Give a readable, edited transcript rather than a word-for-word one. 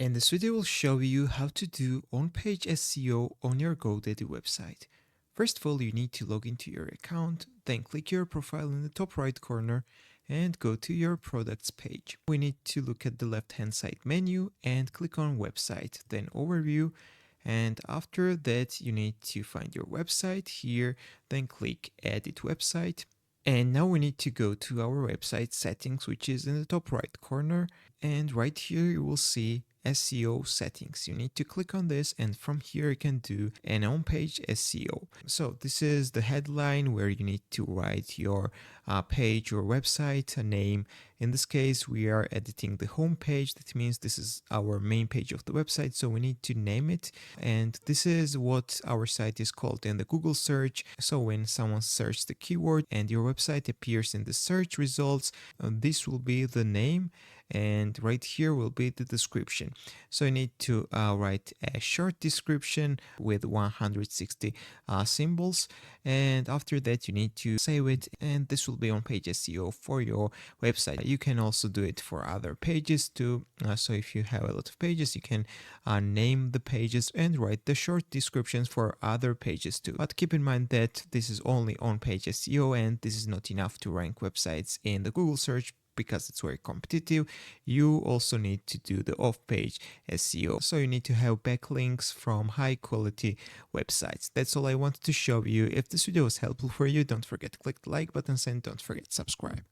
And this video will show you how to do on-page SEO on your GoDaddy website. First of all, you need to log into your account, then click your profile in the top right corner and go to your products page. We need to look at the left-hand side menu and click on website, then overview, and after that you need to find your website here, then click edit website. And now we need to go to our website settings, which is in the top right corner, and right here you will see SEO settings. You need to click on this, and from here you can do an on-page SEO. So this is the headline where you need to write your page or website a name. In this case, we are editing the home page. That means this is our main page of the website, so we need to name it. And this is what our site is called in the Google search. So when someone searches the keyword and your website appears in the search results, this will be the name, and right here will be the description. So you need to write a short description with 160 symbols, and after that you need to save it, and this will be on page SEO for your website. You can also do it for other pages too. So if you have a lot of pages, you can name the pages and write the short descriptions for other pages too. But keep in mind that this is only on page SEO, and this is not enough to rank websites in the Google search because it's very competitive. You also need to do the off-page SEO. So you need to have backlinks from high quality websites. That's all I wanted to show you. If this video was helpful for you, don't forget to click the like button and don't forget to subscribe.